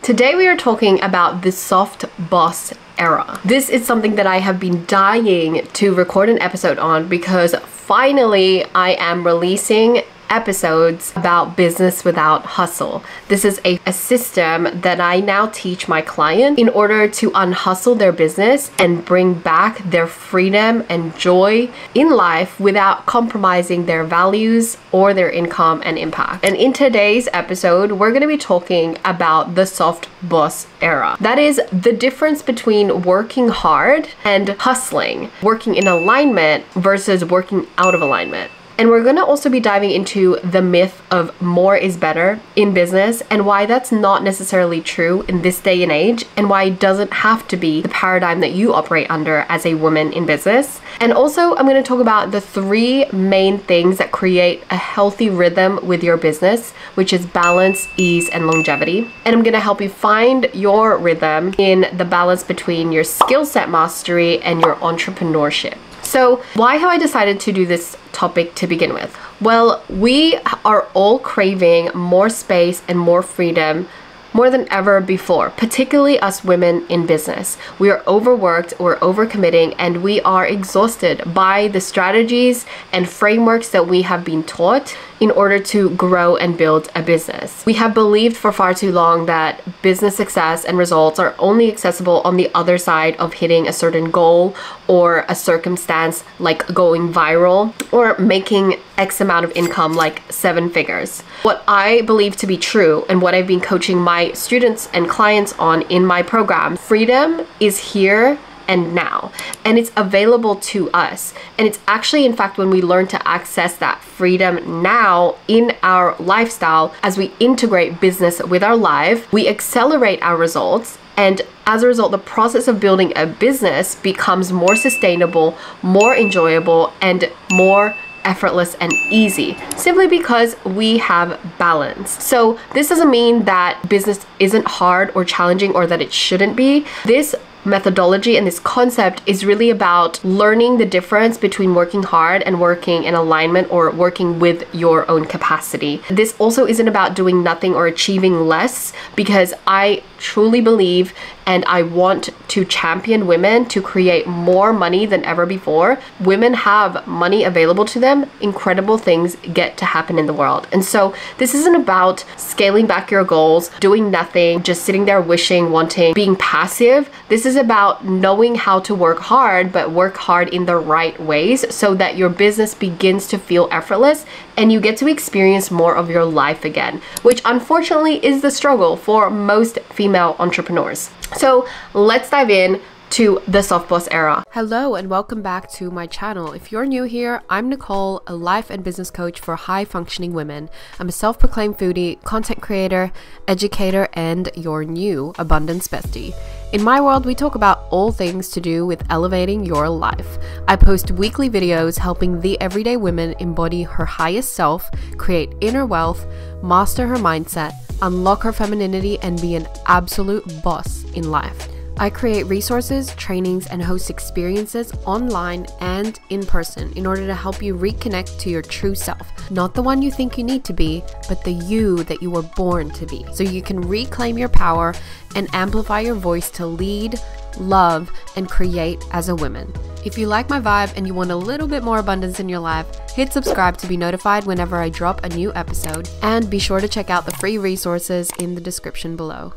Today we are talking about the soft boss era. This is something that I have been dying to record an episode on because finally I am releasing episodes about business without hustle. This is a system that I now teach my client in order to unhustle their business and bring back their freedom and joy in life without compromising their values or their income and impact. And in today's episode, we're going to be talking about the soft boss era. That is the difference between working hard and hustling, working in alignment versus working out of alignment. And we're going to also be diving into the myth of more is better in business and why that's not necessarily true in this day and age, and why it doesn't have to be the paradigm that you operate under as a woman in business. And also I'm going to talk about the 3 main things that create a healthy rhythm with your business, which is balance, ease, and longevity. And I'm going to help you find your rhythm in the balance between your skill set mastery and your entrepreneurship. So why have I decided to do this topic to begin with? Well, we are all craving more space and more freedom more than ever before, particularly us women in business. We are overworked, we're overcommitting, and we are exhausted by the strategies and frameworks that we have been taught in order to grow and build a business. We have believed for far too long that business success and results are only accessible on the other side of hitting a certain goal or a circumstance like going viral or making X amount of income, like 7 figures. What I believe to be true and what I've been coaching my students and clients on in my program, freedom is here and now, and it's available to us. And it's actually, in fact, when we learn to access that freedom now in our lifestyle, as we integrate business with our life, we accelerate our results. And as a result, the process of building a business becomes more sustainable, more enjoyable, and more effortless and easy, simply because we have balance. So this doesn't mean that business isn't hard or challenging or that it shouldn't be. This methodology and this concept is really about learning the difference between working hard and working in alignment or working with your own capacity. This also isn't about doing nothing or achieving less, because I truly believe and I want to champion women to create more money than ever before. Women have money available to them. Incredible things get to happen in the world. And so this isn't about scaling back your goals, doing nothing, just sitting there wishing, wanting, being passive. This is about knowing how to work hard, but work hard in the right ways so that your business begins to feel effortless and you get to experience more of your life again, which unfortunately is the struggle for most female entrepreneurs. So let's dive in to the soft boss era. Hello and welcome back to my channel. If you're new here, I'm Nicole, a life and business coach for high functioning women. I'm a self-proclaimed foodie, content creator, educator, and your new abundance bestie. In my world, we talk about all things to do with elevating your life. I post weekly videos helping the everyday woman embody her highest self, create inner wealth, master her mindset, unlock her femininity, and be an absolute boss in life. I create resources, trainings, and host experiences online and in person in order to help you reconnect to your true self. Not the one you think you need to be, but the you that you were born to be. So you can reclaim your power and amplify your voice to lead, love, and create as a woman. If you like my vibe and you want a little bit more abundance in your life, hit subscribe to be notified whenever I drop a new episode, and be sure to check out the free resources in the description below.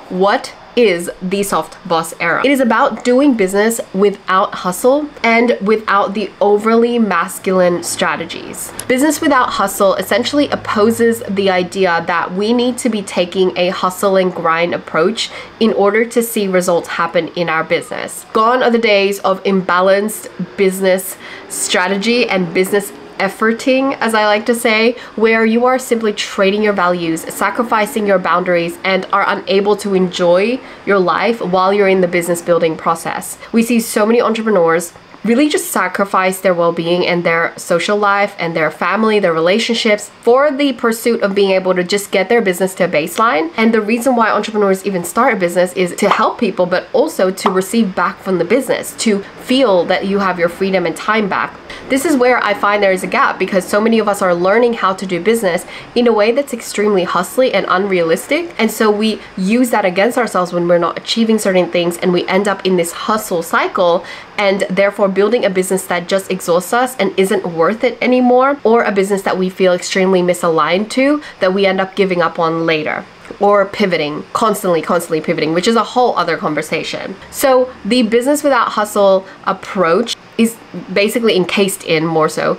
What is the soft boss era? It is about doing business without hustle and without the overly masculine strategies. Business without hustle essentially opposes the idea that we need to be taking a hustle and grind approach in order to see results happen in our business. Gone are the days of imbalanced business strategy and business efforting, as I like to say, where you are simply trading your values, sacrificing your boundaries, and are unable to enjoy your life while you're in the business building process. We see so many entrepreneurs really just sacrifice their well-being and their social life and their family, their relationships for the pursuit of being able to just get their business to a baseline. And the reason why entrepreneurs even start a business is to help people, but also to receive back from the business, to feel that you have your freedom and time back. This is where I find there is a gap, because so many of us are learning how to do business in a way that's extremely hustly and unrealistic. And so we use that against ourselves when we're not achieving certain things, and we end up in this hustle cycle, and therefore building a business that just exhausts us and isn't worth it anymore, or a business that we feel extremely misaligned to that we end up giving up on later. Or pivoting, constantly pivoting, which is a whole other conversation. So the business without hustle approach is basically encased in, more so,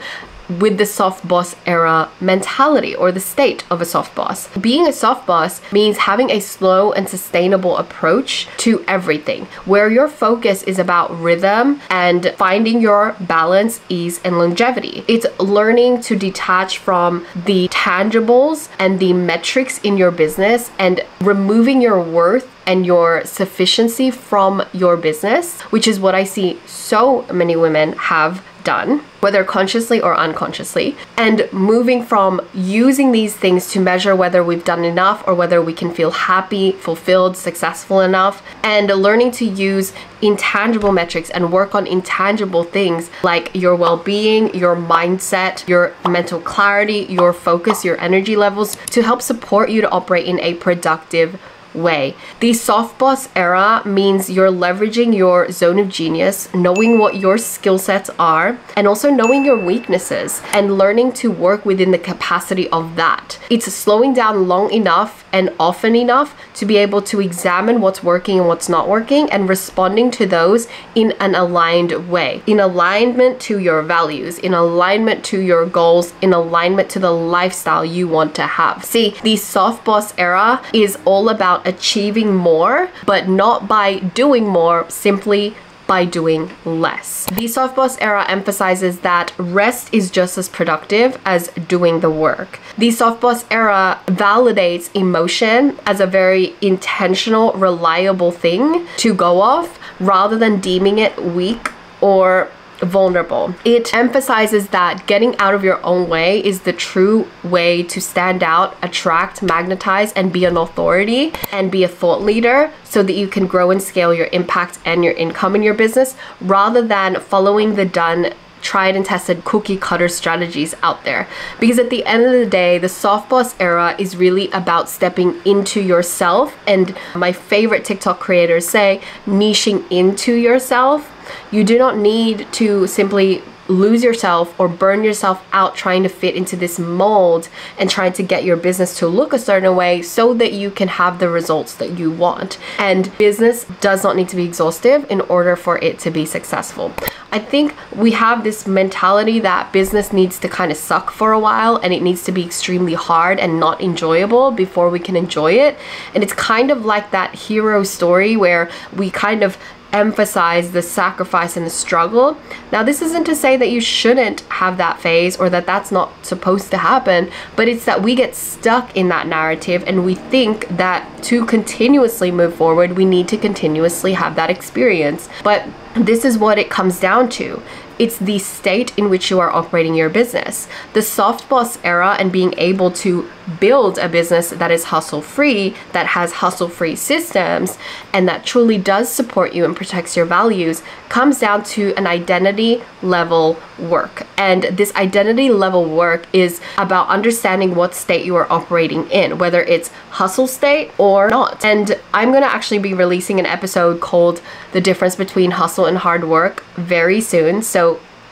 with the soft boss era mentality, or the state of a soft boss. Being a soft boss means having a slow and sustainable approach to everything, where your focus is about rhythm and finding your balance, ease, and longevity. It's learning to detach from the tangibles and the metrics in your business and removing your worth and your sufficiency from your business, which is what I see so many women have done, whether consciously or unconsciously, and moving from using these things to measure whether we've done enough or whether we can feel happy, fulfilled, successful enough, and learning to use intangible metrics and work on intangible things like your well-being, your mindset, your mental clarity, your focus, your energy levels, to help support you to operate in a productive way. The soft boss era means you're leveraging your zone of genius, knowing what your skill sets are, and also knowing your weaknesses and learning to work within the capacity of that. It's slowing down long enough and often enough to be able to examine what's working and what's not working, and responding to those in an aligned way, in alignment to your values, in alignment to your goals, in alignment to the lifestyle you want to have. See, the soft boss era is all about achieving more, but not by doing more, simply by doing less. The soft boss era emphasizes that rest is just as productive as doing the work. The soft boss era validates emotion as a very intentional, reliable thing to go off, rather than deeming it weak or vulnerable. It emphasizes that getting out of your own way is the true way to stand out, attract, magnetize, and be an authority and be a thought leader, so that you can grow and scale your impact and your income in your business, rather than following the done, tried and tested cookie cutter strategies out there. Because at the end of the day, the soft boss era is really about stepping into yourself, and my favorite TikTok creators say, niching into yourself. You do not need to simply lose yourself or burn yourself out trying to fit into this mold and trying to get your business to look a certain way so that you can have the results that you want. And business does not need to be exhaustive in order for it to be successful. I think we have this mentality that business needs to kind of suck for a while, and it needs to be extremely hard and not enjoyable before we can enjoy it. And it's kind of like that hero story where we kind of emphasize the sacrifice and the struggle. Now, this isn't to say that you shouldn't have that phase or that that's not supposed to happen, but it's that we get stuck in that narrative, and we think that to continuously move forward, we need to continuously have that experience. But this is what it comes down to. It's the state in which you are operating your business. The soft boss era and being able to build a business that is hustle-free, that has hustle-free systems, and that truly does support you and protects your values, comes down to an identity level work. And this identity level work is about understanding what state you are operating in, whether it's hustle state or not. And I'm gonna actually be releasing an episode called The Difference Between Hustle and Hard Work very soon, so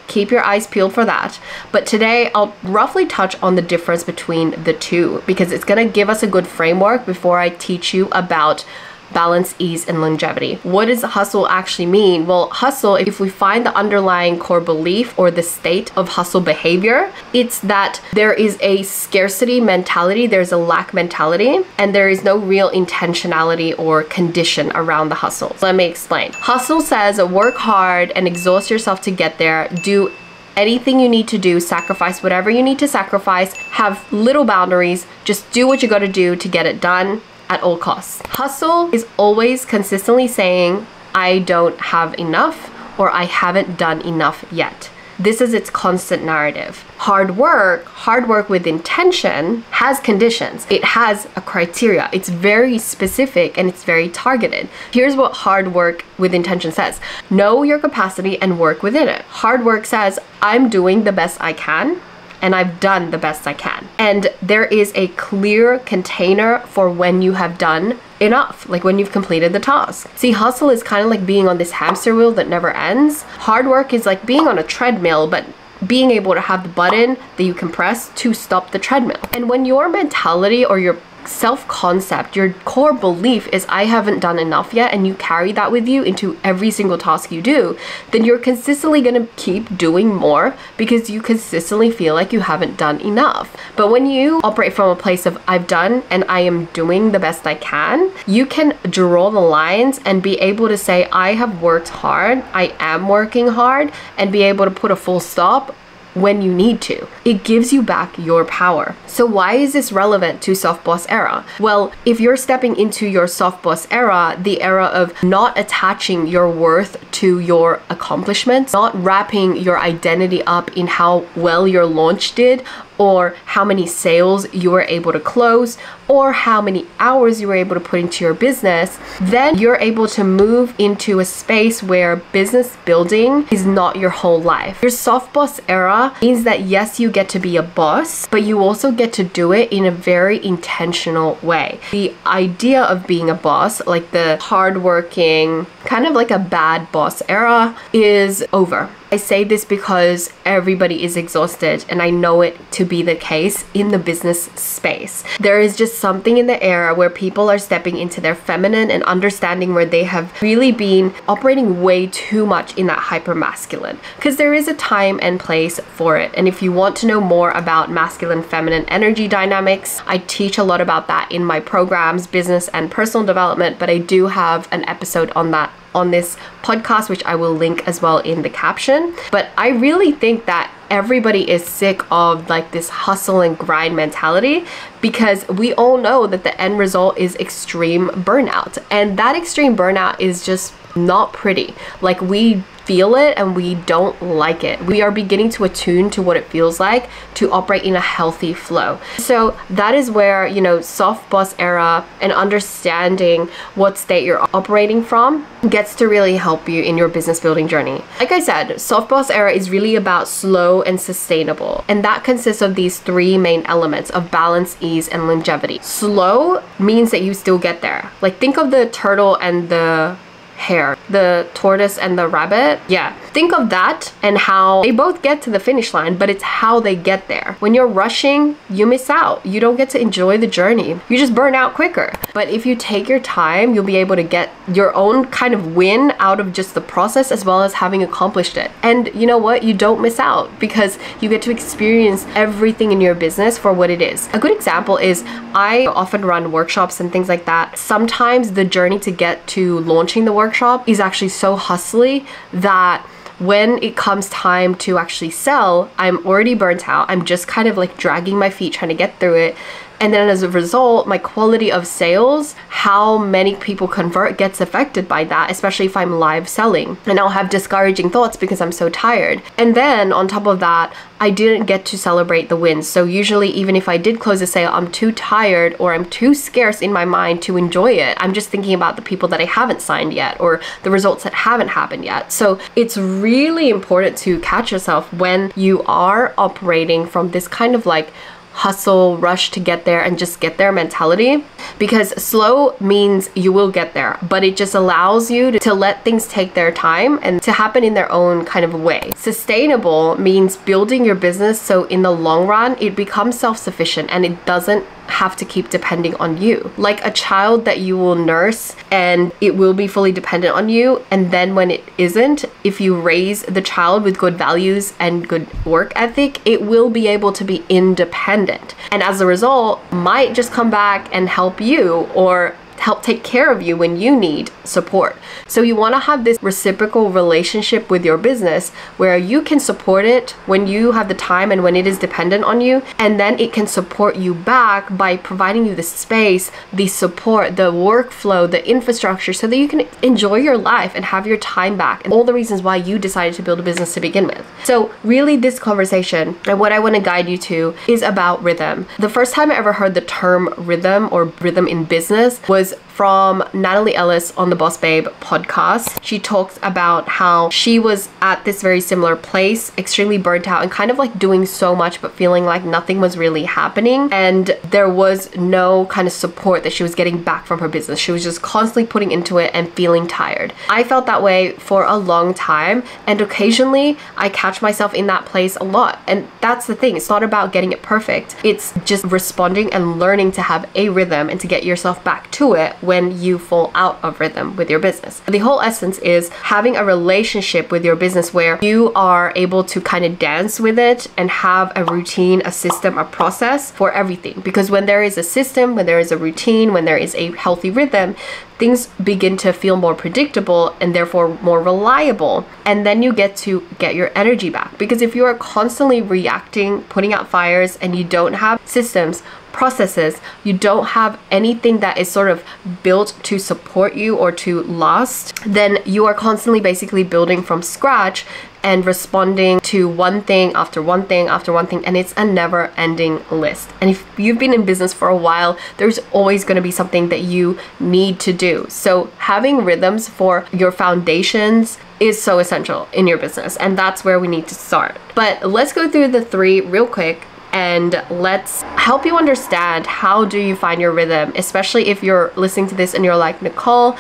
keep your eyes peeled for that. But today I'll roughly touch on the difference between the two, because it's gonna give us a good framework before I teach you about balance, ease, and longevity. What does hustle actually mean? Well, hustle, if we find the underlying core belief or the state of hustle behavior, it's that there is a scarcity mentality, there's a lack mentality, and there is no real intentionality or condition around the hustle. So let me explain. Hustle says work hard and exhaust yourself to get there, do anything you need to do, sacrifice whatever you need to sacrifice, have little boundaries, just do what you gotta do to get it done at all costs. Hustle is always consistently saying, I don't have enough, or I haven't done enough yet. This is its constant narrative. Hard work with intention has conditions. It has a criteria. It's very specific and it's very targeted. Here's what hard work with intention says. Know your capacity and work within it. Hard work says, I'm doing the best I can and I've done the best I can. And there is a clear container for when you have done enough, like when you've completed the task. See, hustle is kind of like being on this hamster wheel that never ends. Hard work is like being on a treadmill, but being able to have the button that you can press to stop the treadmill. And when your mentality or your self-concept, your core belief is I haven't done enough yet, and you carry that with you into every single task you do, then you're consistently going to keep doing more because you consistently feel like you haven't done enough. But when you operate from a place of I've done and I am doing the best I can, you can draw the lines and be able to say I have worked hard, I am working hard, and be able to put a full stop when you need to. It gives you back your power. So why is this relevant to soft boss era? Well, if you're stepping into your soft boss era, the era of not attaching your worth to your accomplishments, not wrapping your identity up in how well your launch did, or how many sales you were able to close, or how many hours you were able to put into your business, then you're able to move into a space where business building is not your whole life. Your soft boss era means that yes, you get to be a boss, but you also get to do it in a very intentional way. The idea of being a boss, like the hardworking, kind of like a bad boss era, is over. I say this because everybody is exhausted, and I know it to be the case in the business space. There is just something in the air where people are stepping into their feminine and understanding where they have really been operating way too much in that hyper masculine, because there is a time and place for it. And if you want to know more about masculine feminine energy dynamics, I teach a lot about that in my programs, business and personal development, but I do have an episode on that on this podcast, which I will link as well in the caption. But I really think that everybody is sick of like this hustle and grind mentality, because we all know that the end result is extreme burnout, and that extreme burnout is just not pretty. Like, we feel it and we don't like it. We are beginning to attune to what it feels like to operate in a healthy flow. So that is where, you know, soft boss era and understanding what state you're operating from gets to really help you in your business building journey. Like I said, soft boss era is really about slow and sustainable, and that consists of these three main elements of balance, ease, and longevity. Slow means that you still get there. Like, think of the turtle and the hare, the tortoise and the rabbit. Yeah, think of that and how they both get to the finish line, but it's how they get there. When you're rushing, you miss out. You don't get to enjoy the journey. You just burn out quicker. But if you take your time, you'll be able to get your own kind of win out of just the process, as well as having accomplished it. And you know what? You don't miss out, because you get to experience everything in your business for what it is. A good example is I often run workshops and things like that. Sometimes the journey to get to launching the workshop is actually so hustly that when it comes time to actually sell, I'm already burnt out. I'm just kind of like dragging my feet trying to get through it. And then as a result, my quality of sales, how many people convert, gets affected by that, especially if I'm live selling. And I'll have discouraging thoughts because I'm so tired. And then on top of that, I didn't get to celebrate the wins. So usually, even if I did close a sale, I'm too tired or I'm too scarce in my mind to enjoy it. I'm just thinking about the people that I haven't signed yet, or the results that haven't happened yet. So it's really important to catch yourself when you are operating from this kind of like hustle, rush to get there and just get there mentality, because slow means you will get there, but it just allows you to let things take their time and to happen in their own kind of way. Sustainable means building your business so in the long run it becomes self-sufficient and it doesn't have to keep depending on you. Like a child that you will nurse and it will be fully dependent on you, and then when it isn't, if you raise the child with good values and good work ethic, it will be able to be independent, and as a result might just come back and help you or help take care of you when you need support. So you want to have this reciprocal relationship with your business where you can support it when you have the time and when it is dependent on you, and then it can support you back by providing you the space, the support, the workflow, the infrastructure, so that you can enjoy your life and have your time back, and all the reasons why you decided to build a business to begin with. So really, this conversation and what I want to guide you to is about rhythm. The first time I ever heard the term rhythm or rhythm in business was from Natalie Ellis on the Boss Babe podcast. She talks about how she was at this very similar place, extremely burnt out and kind of like doing so much but feeling like nothing was really happening, and there was no kind of support that she was getting back from her business. She was just constantly putting into it and feeling tired. I felt that way for a long time, and occasionally I catch myself in that place a lot. And that's the thing, it's not about getting it perfect, it's just responding and learning to have a rhythm and to get yourself back to it when you fall out of rhythm with your business. The whole essence is having a relationship with your business where you are able to kind of dance with it and have a routine, a system, a process for everything. Because when there is a system, when there is a routine, when there is a healthy rhythm, things begin to feel more predictable and therefore more reliable. And then you get to get your energy back. Because if you are constantly reacting, putting out fires, and you don't have systems, processes, you don't have anything that is sort of built to support you or to last, then you are constantly basically building from scratch and responding to one thing after one thing after one thing, and it's a never-ending list. And if you've been in business for a while, there's always going to be something that you need to do. So having rhythms for your foundations is so essential in your business, and that's where we need to start. But let's go through the 3 real quick, and let's help you understand how do you find your rhythm, especially if you're listening to this and you're like, Nicole,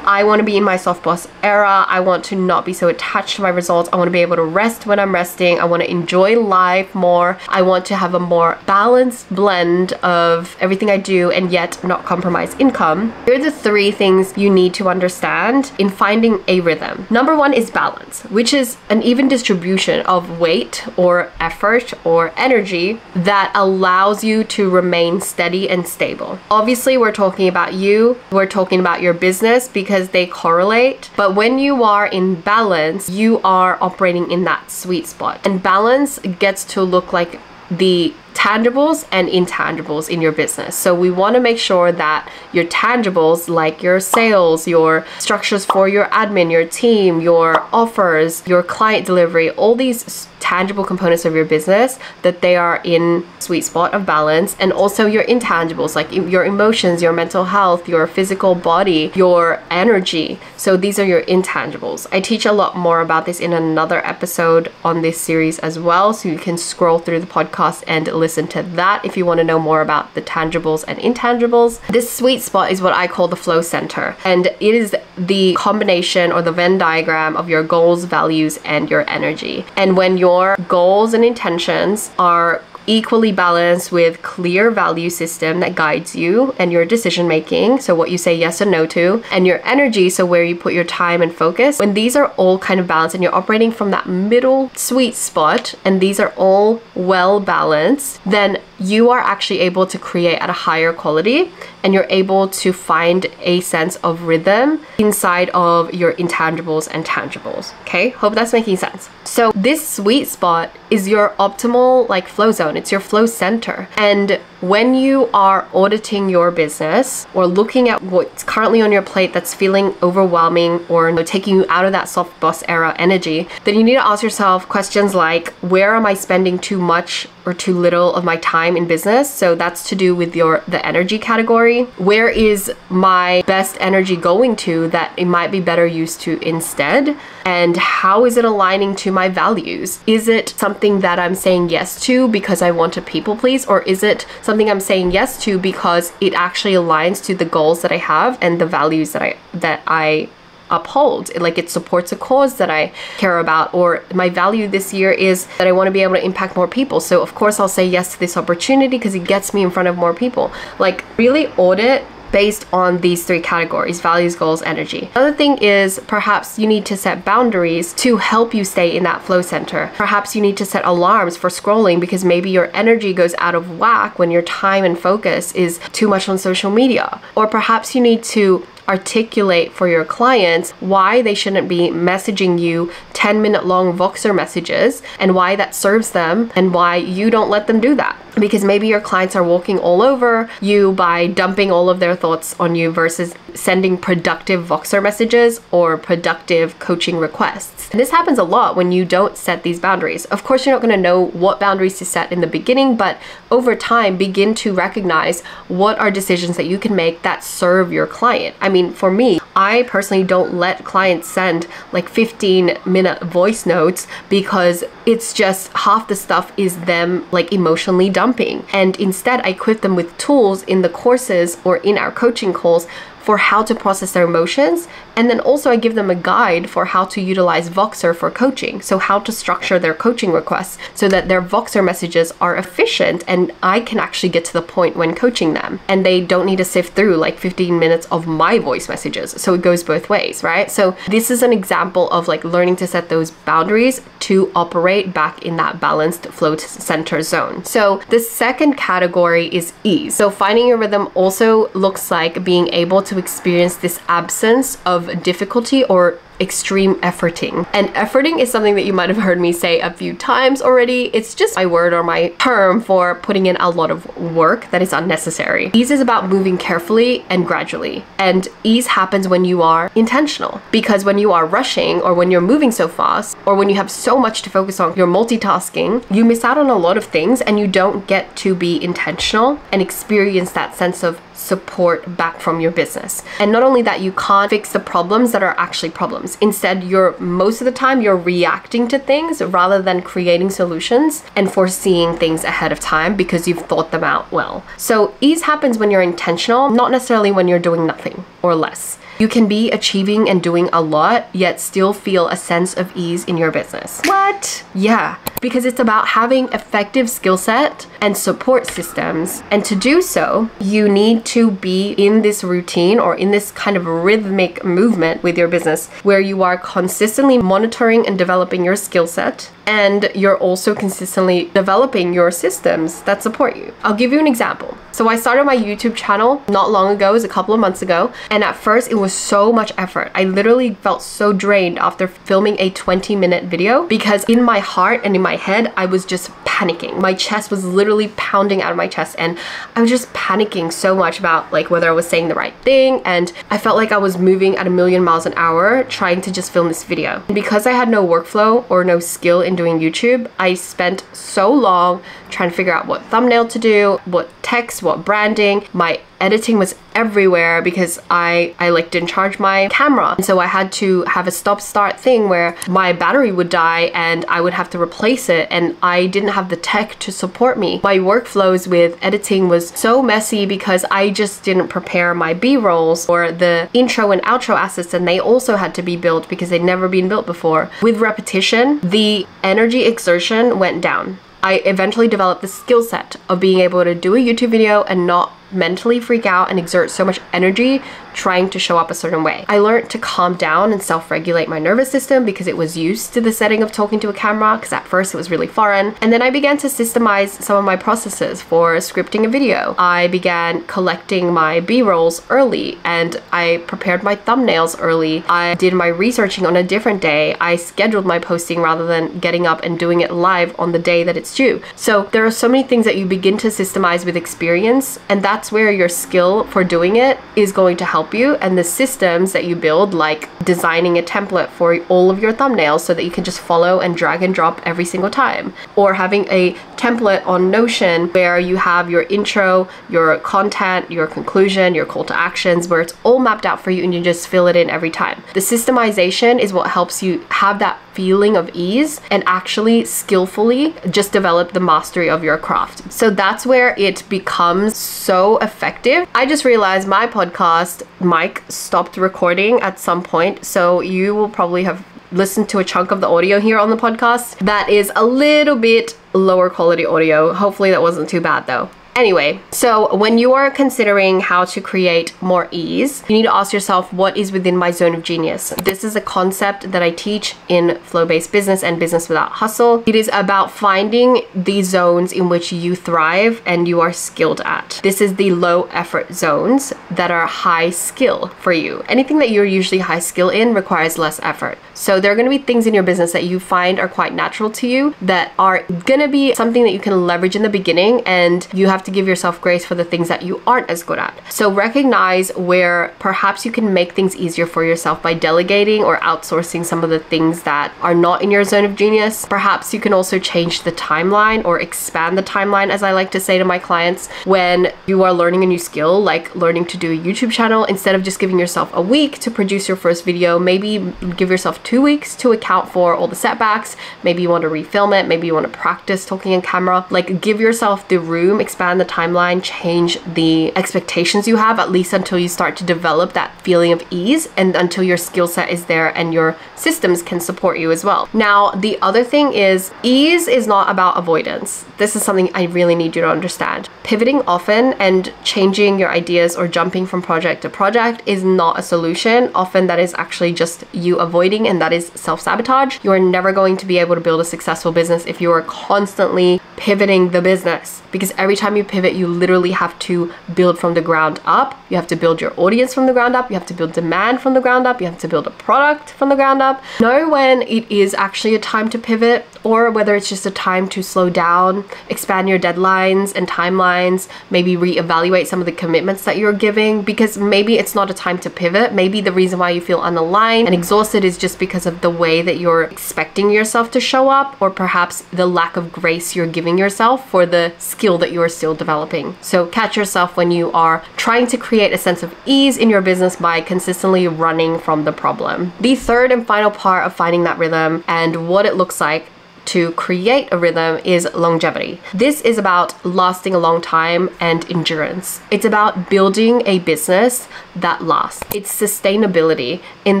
I want to be in my soft boss era. I want to not be so attached to my results. I want to be able to rest when I'm resting. I want to enjoy life more. I want to have a more balanced blend of everything I do and yet not compromise income. Here are the 3 things you need to understand in finding a rhythm. Number 1 is balance, which is an even distribution of weight or effort or energy that allows you to remain steady and stable. Obviously, we're talking about you. We're talking about your business because they correlate. But when you are in balance, you are operating in that sweet spot. And balance gets to look like the tangibles and intangibles in your business. So we want to make sure that your tangibles, like your sales, your structures for your admin, your team, your offers, your client delivery, all these tangible components of your business, that they are in sweet spot of balance. And also your intangibles, like your emotions, your mental health, your physical body, your energy. So these are your intangibles. I teach a lot more about this in another episode on this series as well, so you can scroll through the podcast and listen to that if you want to know more about the tangibles and intangibles. This sweet spot is what I call the flow center, and it is the combination or the Venn diagram of your goals, values, and your energy. And when your goals and intentions are equally balanced with clear value system that guides you and your decision making, so what you say yes and no to, and your energy, so where you put your time and focus, when these are all kind of balanced and you're operating from that middle sweet spot and these are all well balanced, then you are actually able to create at a higher quality, and you're able to find a sense of rhythm inside of your intangibles and tangibles. Okay, hope that's making sense. So this sweet spot is your optimal like flow zone. It's your flow center. And when you are auditing your business or looking at what's currently on your plate that's feeling overwhelming or taking you out of that soft boss era energy, then you need to ask yourself questions like, where am I spending too much or too little of my time in business? So that's to do with the energy category. Where is my best energy going to that it might be better used to instead? And how is it aligning to my values? Is it something that I'm saying yes to because I want to people please, or is it something I'm saying yes to because it actually aligns to the goals that I have and the values that I uphold? Like, it supports a cause that I care about, or my value this year is that I want to be able to impact more people, so of course I'll say yes to this opportunity because it gets me in front of more people. Like, really audit based on these three categories: values, goals, energy. Another thing is perhaps you need to set boundaries to help you stay in that flow center. Perhaps you need to set alarms for scrolling because maybe your energy goes out of whack when your time and focus is too much on social media. Or perhaps you need to articulate for your clients why they shouldn't be messaging you 10-minute long Voxer messages and why that serves them and why you don't let them do that. Because maybe your clients are walking all over you by dumping all of their thoughts on you versus sending productive Voxer messages or productive coaching requests. And this happens a lot when you don't set these boundaries. Of course, you're not going to know what boundaries to set in the beginning, but over time, begin to recognize what are decisions that you can make that serve your client. I mean, for me, I personally don't let clients send like 15-minute voice notes because it's just half the stuff is them like emotionally dumping. And instead, I equip them with tools in the courses or in our coaching calls for how to process their emotions. And then also I give them a guide for how to utilize Voxer for coaching. So how to structure their coaching requests so that their Voxer messages are efficient and I can actually get to the point when coaching them. And they don't need to sift through like 15 minutes of my voice messages. So it goes both ways, right? So this is an example of like learning to set those boundaries to operate back in that balanced flow center zone. So the second category is ease. So finding your rhythm also looks like being able to experience this absence of difficulty or extreme efforting. And efforting is something that you might have heard me say a few times already. It's just my word or my term for putting in a lot of work that is unnecessary. Ease is about moving carefully and gradually. And ease happens when you are intentional. Because when you are rushing or when you're moving so fast or when you have so much to focus on, you're multitasking, you miss out on a lot of things and you don't get to be intentional and experience that sense of support back from your business. And not only that, you can't fix the problems that are actually problems. Instead, most of the time you're reacting to things rather than creating solutions and foreseeing things ahead of time because you've thought them out well. So ease happens when you're intentional, not necessarily when you're doing nothing or less. You can be achieving and doing a lot, yet still feel a sense of ease in your business. What? Yeah, because it's about having effective skill set and support systems. And to do so, you need to be in this routine or in this kind of rhythmic movement with your business where you are consistently monitoring and developing your skill set. And you're also consistently developing your systems that support you. I'll give you an example. So I started my YouTube channel not long ago, it was a couple of months ago. And at first it was so much effort. I literally felt so drained after filming a 20-minute video because in my heart and in my head, I was just panicking. My chest was literally pounding out of my chest and I was just panicking so much about like whether I was saying the right thing. And I felt like I was moving at 1,000,000 miles an hour trying to just film this video. And because I had no workflow or no skill in doing YouTube, I spent so long trying to figure out what thumbnail to do, what text, what branding. My editing was everywhere because I like didn't charge my camera. And so I had to have a stop-start thing where my battery would die and I would have to replace it and I didn't have the tech to support me. My workflows with editing was so messy because I just didn't prepare my B-rolls or the intro and outro assets, and they also had to be built because they'd never been built before. With repetition, the energy exertion went down. I eventually developed the skill set of being able to do a YouTube video and not mentally freak out and exert so much energy trying to show up a certain way. I learned to calm down and self-regulate my nervous system because it was used to the setting of talking to a camera, because at first it was really foreign. And then I began to systemize some of my processes for scripting a video. I began collecting my B-rolls early and I prepared my thumbnails early. I did my researching on a different day. I scheduled my posting rather than getting up and doing it live on the day that it's due. So there are so many things that you begin to systemize with experience, and that's where your skill for doing it is going to help you, and the systems that you build, like designing a template for all of your thumbnails so that you can just follow and drag and drop every single time, or having a template on Notion where you have your intro, your content, your conclusion, your call to actions, where it's all mapped out for you and you just fill it in every time. The systemization is what helps you have that feeling of ease and actually skillfully just develop the mastery of your craft. So that's where it becomes so effective. I just realized my podcast mic stopped recording at some point, so you will probably have listened to a chunk of the audio here on the podcast that is a little bit lower quality audio. Hopefully that wasn't too bad though. Anyway, so when you are considering how to create more ease, you need to ask yourself, what is within my zone of genius? This is a concept that I teach in Flow-Based Business and Business Without Hustle. It is about finding the zones in which you thrive and you are skilled at. This is the low effort zones that are high skill for you. Anything that you're usually high skill in requires less effort. So there are going to be things in your business that you find are quite natural to you that are going to be something that you can leverage in the beginning, and you have to give yourself grace for the things that you aren't as good at. So recognize where perhaps you can make things easier for yourself by delegating or outsourcing some of the things that are not in your zone of genius. Perhaps you can also change the timeline or expand the timeline, as I like to say to my clients, when you are learning a new skill, like learning to do a YouTube channel. Instead of just giving yourself a week to produce your first video, maybe give yourself 2 weeks to account for all the setbacks. Maybe you want to refilm it. Maybe you want to practice talking in camera. Like, give yourself the room, expand the timeline, change the expectations you have, at least until you start to develop that feeling of ease and until your skill set is there and your systems can support you as well. Now, the other thing is, ease is not about avoidance. This is something I really need you to understand. Pivoting often and changing your ideas or jumping from project to project is not a solution. Often that is actually just you avoiding, and that is self-sabotage. You are never going to be able to build a successful business if you are constantly pivoting the business, because every time you pivot, you literally have to build from the ground up. You have to build your audience from the ground up. You have to build demand from the ground up. You have to build a product from the ground up. Know when it is actually a time to pivot, or whether it's just a time to slow down, expand your deadlines and timelines, maybe reevaluate some of the commitments that you're giving, because maybe it's not a time to pivot. Maybe the reason why you feel unaligned and exhausted is just because of the way that you're expecting yourself to show up, or perhaps the lack of grace you're giving yourself for the skill that you are still developing. So catch yourself when you are trying to create a sense of ease in your business by consistently running from the problem. The third and final part of finding that rhythm and what it looks like to create a rhythm is longevity. This is about lasting a long time and endurance. It's about building a business that lasts. It's sustainability, in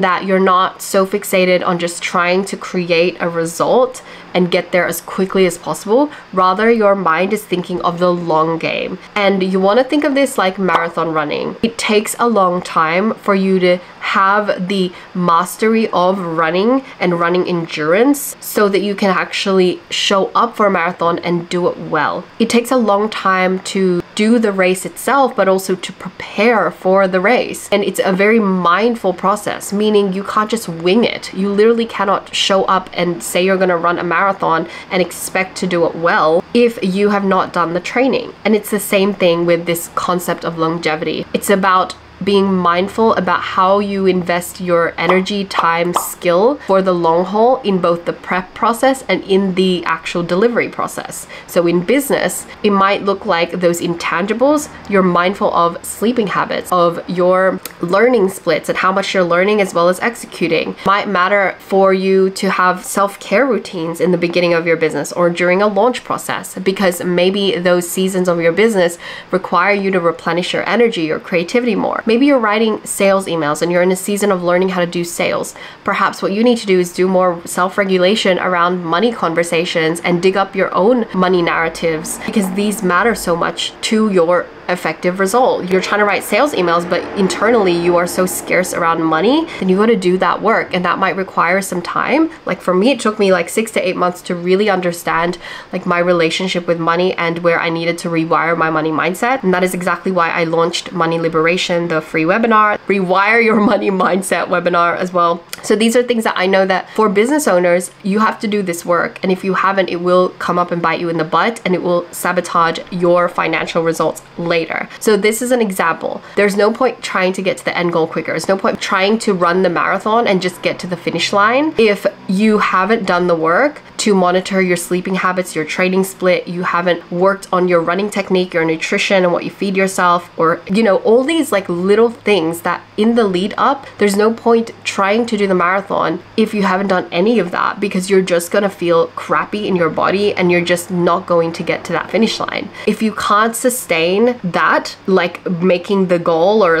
that you're not so fixated on just trying to create a result and get there as quickly as possible. Rather, your mind is thinking of the long game. And you want to think of this like marathon running. It takes a long time for you to have the mastery of running and running endurance so that you can actually show up for a marathon and do it well. It takes a long time to do the race itself, but also to prepare for the race. And it's a very mindful process, meaning you can't just wing it. You literally cannot show up and say you're gonna run a marathon and expect to do it well if you have not done the training. And it's the same thing with this concept of longevity. It's about being mindful about how you invest your energy, time, skill for the long haul in both the prep process and in the actual delivery process. So in business, it might look like those intangibles. You're mindful of sleeping habits, of your learning splits and how much you're learning as well as executing. Might matter for you to have self-care routines in the beginning of your business or during a launch process, because maybe those seasons of your business require you to replenish your energy or creativity more. Maybe you're writing sales emails and you're in a season of learning how to do sales. Perhaps what you need to do is do more self-regulation around money conversations and dig up your own money narratives, because these matter so much to your effective result. You're trying to write sales emails, but internally you are so scarce around money, then you got to do that work, and that might require some time. Like for me, it took me like 6 to 8 months to really understand like my relationship with money and where I needed to rewire my money mindset. And that is exactly why I launched Money Liberation, the free webinar, Rewire Your Money Mindset webinar as well. So these are things that I know that for business owners, you have to do this work. And if you haven't, it will come up and bite you in the butt, and it will sabotage your financial results later. So this is an example. There's no point trying to get to the end goal quicker. There's no point trying to run the marathon and just get to the finish line if you haven't done the work to monitor your sleeping habits, your training split, you haven't worked on your running technique, your nutrition and what you feed yourself, or all these like little things that in the lead up, there's no point trying to do the marathon if you haven't done any of that, because you're just gonna feel crappy in your body and you're just not going to get to that finish line. If you can't sustain that, like making the goal or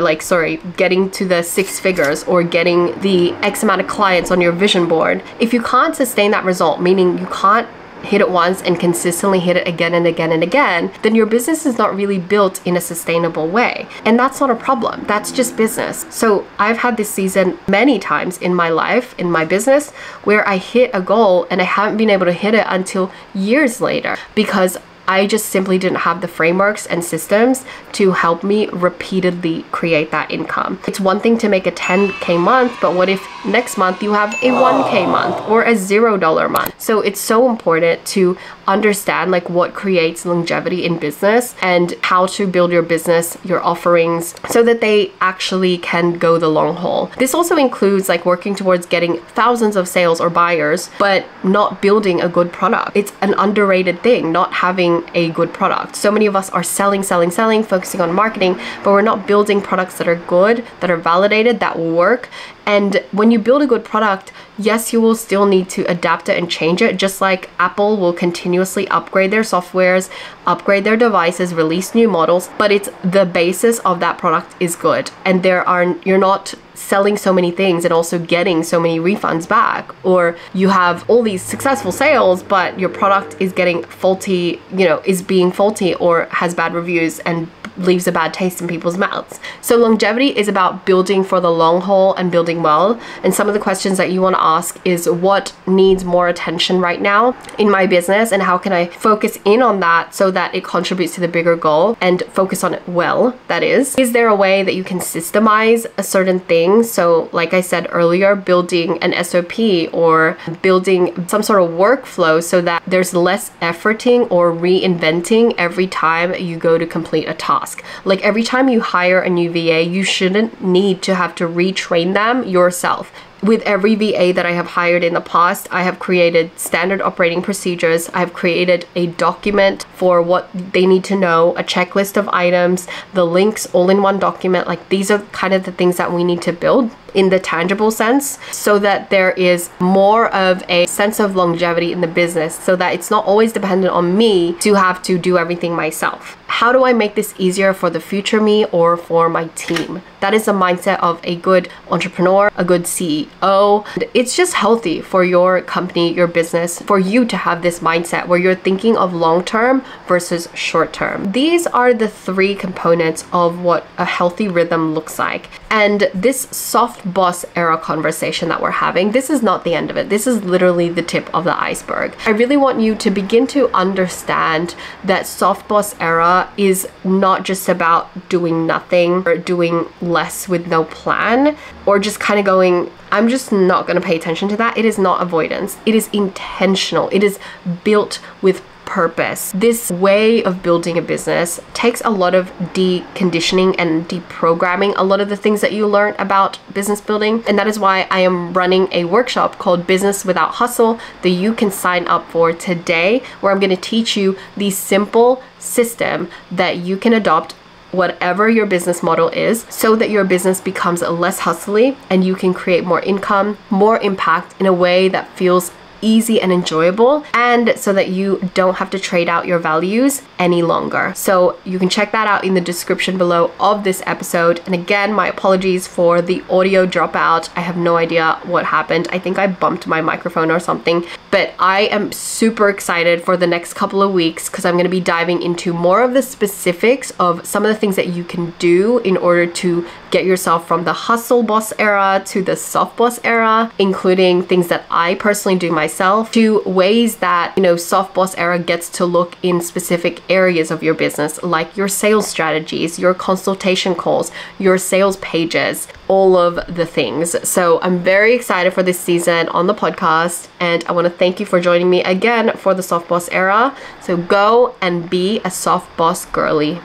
getting to the 6 figures or getting the X amount of clients on your vision board, if you can't sustain that result, meaning you can't hit it once and consistently hit it again and again and again, then your business is not really built in a sustainable way. And that's not a problem. That's just business. So I've had this season many times in my life, in my business, where I hit a goal and I haven't been able to hit it until years later because I just simply didn't have the frameworks and systems to help me repeatedly create that income. It's one thing to make a 10K month, but what if next month you have a 1K month or a $0 month? So it's so important to understand like what creates longevity in business and how to build your business, your offerings, so that they actually can go the long haul. This also includes like working towards getting thousands of sales or buyers, but not building a good product. It's an underrated thing, not having a good product. So many of us are selling, focusing on marketing, but we're not building products that are good, that are validated, that will work. And when you build a good product, yes, you will still need to adapt it and change it, just like Apple will continuously upgrade their softwares, upgrade their devices, release new models, but it's the basis of that product is good. And you're not selling so many things and also getting so many refunds back, or you have all these successful sales, but your product is getting faulty, is being faulty or has bad reviews and leaves a bad taste in people's mouths. So longevity is about building for the long haul and building well. And some of the questions that you want to ask is what needs more attention right now in my business and how can I focus in on that so that it contributes to the bigger goal and focus on it well, that is. Is there a way that you can systemize a certain thing? So like I said earlier, building an SOP or building some sort of workflow so that there's less efforting or reinventing every time you go to complete a task. Like every time you hire a new VA, you shouldn't need to have to retrain them yourself. With every VA that I have hired in the past, I have created standard operating procedures. I've created a document for what they need to know, a checklist of items, the links all in one document. Like these are kind of the things that we need to build in the tangible sense so that there is more of a sense of longevity in the business so that it's not always dependent on me to have to do everything myself. How do I make this easier for the future me or for my team? That is the mindset of a good entrepreneur, a good CEO. It's just healthy for your company, your business, for you to have this mindset where you're thinking of long-term versus short-term. These are the three components of what a healthy rhythm looks like. And this soft boss era conversation that we're having, this is not the end of it. This is literally the tip of the iceberg. I really want you to begin to understand that soft boss era is not just about doing nothing or doing less with no plan or just kind of going, I'm just not going to pay attention to that. It is not avoidance. It is intentional. It is built with purpose. This way of building a business takes a lot of deconditioning and deprogramming a lot of the things that you learn about business building. And that is why I am running a workshop called Business Without Hustle that you can sign up for today, where I'm going to teach you the simple system that you can adopt whatever your business model is so that your business becomes less hustly and you can create more income, more impact in a way that feels easy and enjoyable, and so that you don't have to trade out your values any longer. So you can check that out in the description below of this episode. And again, my apologies for the audio dropout. I have no idea what happened. I think I bumped my microphone or something, but I am super excited for the next couple of weeks because I'm going to be diving into more of the specifics of some of the things that you can do in order to get yourself from the hustle boss era to the soft boss era, including things that I personally do myself, to ways that, soft boss era gets to look in specific areas of your business, like your sales strategies, your consultation calls, your sales pages, all of the things. So I'm very excited for this season on the podcast, and I want to thank you for joining me again for the soft boss era. So go and be a soft boss girly.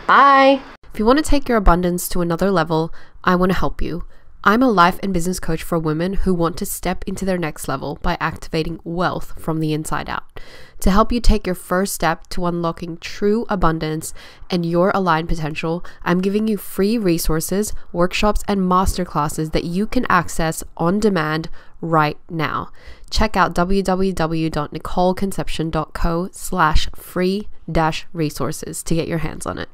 Bye. If you want to take your abundance to another level, I want to help you. I'm a life and business coach for women who want to step into their next level by activating wealth from the inside out. To help you take your first step to unlocking true abundance and your aligned potential, I'm giving you free resources, workshops, and masterclasses that you can access on demand right now. Check out www.nicoleconception.co/free-resources to get your hands on it.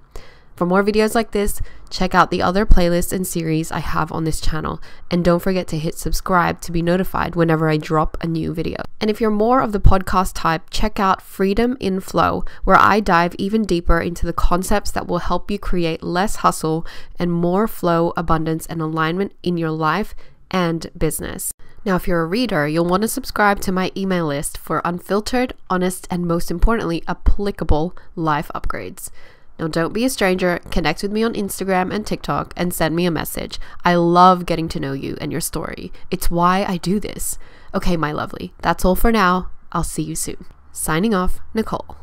For more videos like this, check out the other playlists and series I have on this channel, and don't forget to hit subscribe to be notified whenever I drop a new video. And if you're more of the podcast type, check out Freedom in Flow, where I dive even deeper into the concepts that will help you create less hustle and more flow, abundance, and alignment in your life and business. Now, if you're a reader, you'll want to subscribe to my email list for unfiltered, honest, and most importantly, applicable life upgrades. Now, don't be a stranger. Connect with me on Instagram and TikTok and send me a message. I love getting to know you and your story. It's why I do this. Okay, my lovely, that's all for now. I'll see you soon. Signing off, Nicole.